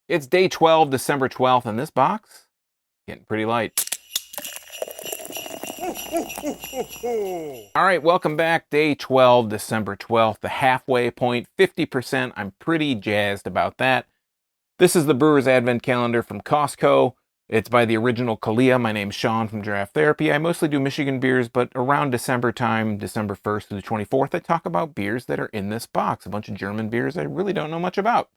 It's day 12, December 12th, and this box getting pretty light. All right, welcome back. Day 12, December 12th, the halfway point, 50%. I'm pretty jazzed about that. This is the Brewer's Advent Calendar from Costco. It's by the original Kalea. My name's Sean from Draft Therapy. I mostly do Michigan beers, but around December time, December 1st through the 24th, I talk about beers that are in this box. A bunch of German beers I really don't know much about.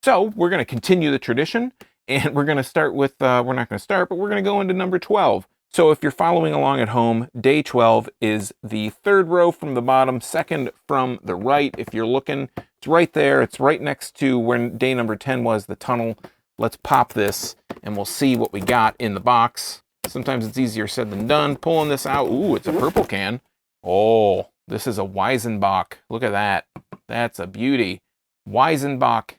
So we're going to continue the tradition, and we're going to start with, we're not going to start, but we're going to go into number 12. So if you're following along at home, day 12 is the third row from the bottom, second from the right. If you're looking, it's right there. It's right next to where day number 10 was, the tunnel. Let's pop this, and we'll see what we got in the box. Sometimes it's easier said than done. Pulling this out. Ooh, it's a purple can. Oh, this is a Weizenbach. Look at that. That's a beauty. Weizenbach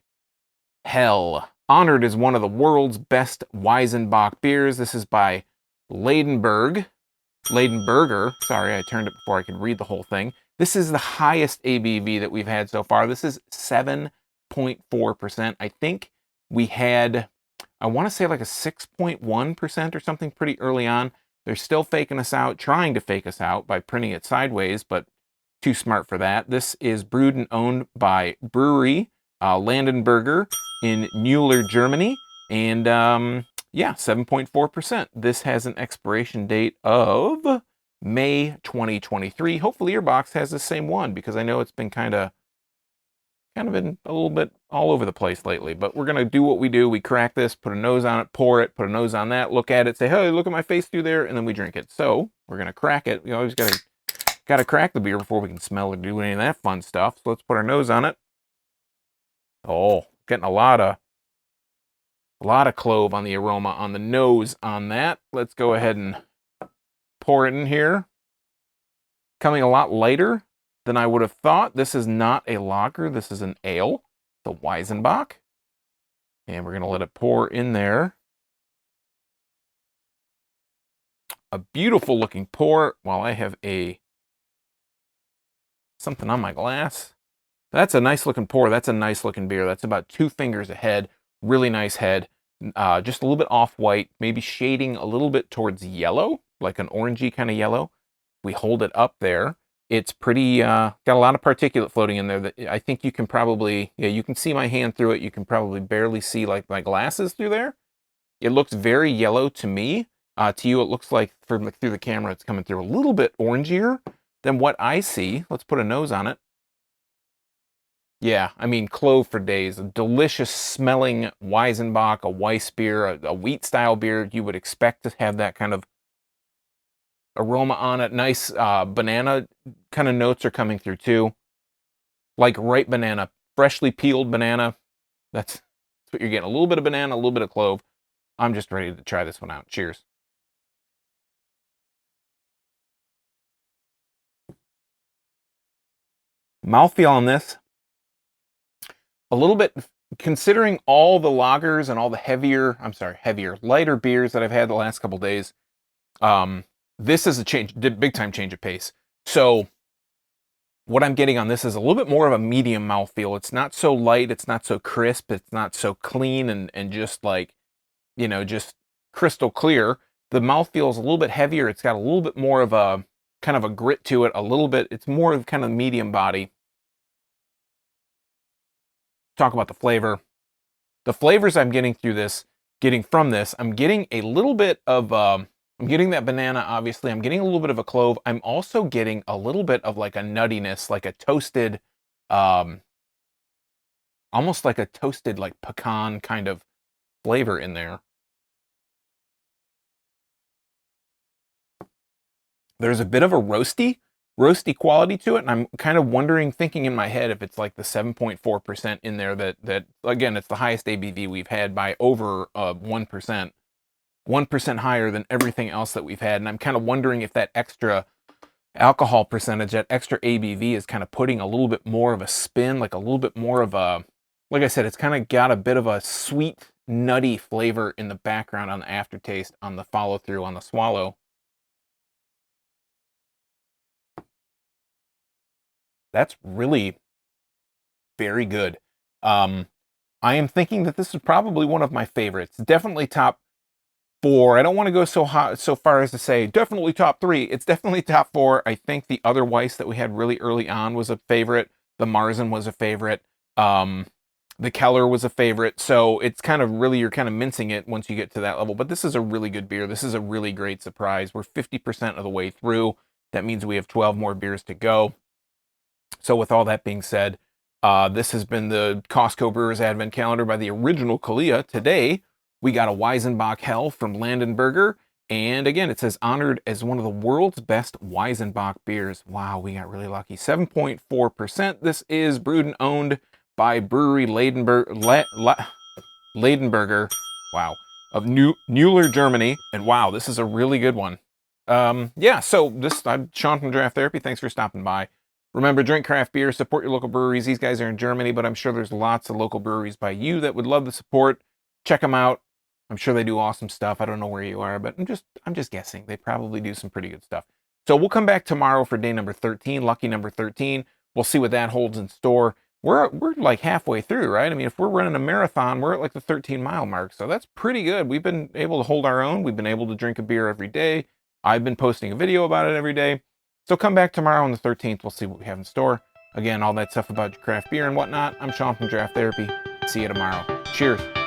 Hell. Honored as one of the world's best Weizenbach beers. This is by Ladenberger. Sorry, I turned it before I could read the whole thing. This is the highest ABV that we've had so far. This is 7.4%. I think we had, I want to say like a 6.1% or something pretty early on. They're still faking us out, trying to fake us out by printing it sideways, but too smart for that. This is brewed and owned by Brewery Landenberger in Mueller, Germany. And yeah, 7.4%. This has an expiration date of May 2023. Hopefully your box has the same one, because I know it's been kind of been a little bit all over the place lately. But we're going to do what we do. We crack this, put a nose on it, pour it, put a nose on that, look at it, say, hey, look at my face through there, and then we drink it. So we're going to crack it. We always got to crack the beer before we can smell or do any of that fun stuff. So let's put our nose on it. Oh, getting a lot of clove on the aroma on the nose on that. Let's go ahead and pour it in here. Coming a lot lighter than I would have thought. This is not a lager. This is an ale, the Weizenbach. And we're going to let it pour in there. A beautiful looking pour while I have something on my glass. That's a nice looking pour. That's a nice looking beer. That's about 2 fingers ahead. Really nice head. Just a little bit off-white, maybe shading a little bit towards yellow, like an orangey kind of yellow. We hold it up there. It's pretty, got a lot of particulate floating in there that I think you can probably, yeah, you can see my hand through it. You can probably barely see like my glasses through there. It looks very yellow to me. To you, it looks like through the camera, it's coming through a little bit orangier than what I see. Let's put a nose on it. Yeah, I mean, clove for days. A delicious smelling Weizenbach, a Weiss beer, a wheat style beer. You would expect to have that kind of aroma on it. Nice banana kind of notes are coming through too. Like ripe banana, freshly peeled banana. That's what you're getting. A little bit of banana, a little bit of clove. I'm just ready to try this one out. Cheers. Mouthfeel on this, a little bit, considering all the lagers and all the lighter beers that I've had the last couple days, this is a big time change of pace. So what I'm getting on this is a little bit more of a medium mouthfeel. It's not so light, it's not so crisp, it's not so clean and just like, just crystal clear. The mouthfeel is a little bit heavier. It's got a little bit more of a kind of a grit to it, a little bit. It's more of kind of medium body. Talk about the flavor. The flavors I'm getting from this, I'm getting a little bit of, I'm getting that banana, obviously. I'm getting a little bit of a clove. I'm also getting a little bit of like a nuttiness, like a toasted, almost like a toasted, like pecan kind of flavor in there. There's a bit of a roasty quality to it, and I'm kind of thinking in my head if it's like the 7.4% in there that again, it's the highest ABV we've had by over 1%. 1% higher than everything else that we've had. And I'm kind of wondering if that extra alcohol percentage, that extra ABV is kind of putting a little bit more of a spin, like a little bit more of a, like I said, it's kind of got a bit of a sweet, nutty flavor in the background on the aftertaste, on the follow through, on the swallow. That's really very good. I am thinking that this is probably one of my favorites. Definitely top 4. I don't want to go so far as to say definitely top 3. It's definitely top 4. I think the other Weiss that we had really early on was a favorite. The Marzen was a favorite. The Keller was a favorite. So it's kind of really, you're kind of mincing it once you get to that level. But this is a really good beer. This is a really great surprise. We're 50% of the way through. That means we have 12 more beers to go. So with all that being said, this has been the Costco Brewers Advent Calendar by the original Kalea. Today, we got a Weizenbach Hell from Landenberger. And again, it says honored as one of the world's best Weizenbach beers. Wow, we got really lucky. 7.4%. This is brewed and owned by Brewery Landenberger. Wow. Of Mueller, Germany. And wow, this is a really good one. Yeah, so I'm Sean from Draft Therapy. Thanks for stopping by. Remember, drink craft beer, support your local breweries. These guys are in Germany, but I'm sure there's lots of local breweries by you that would love the support. Check them out. I'm sure they do awesome stuff. I don't know where you are, but I'm just guessing. They probably do some pretty good stuff. So we'll come back tomorrow for day number 13, lucky number 13. We'll see what that holds in store. We're like halfway through, right? I mean, if we're running a marathon, we're at like the 13-mile mark. So that's pretty good. We've been able to hold our own. We've been able to drink a beer every day. I've been posting a video about it every day. So come back tomorrow on the 13th. We'll see what we have in store. Again, all that stuff about craft beer and whatnot. I'm Sean from Draft Therapy. See you tomorrow. Cheers.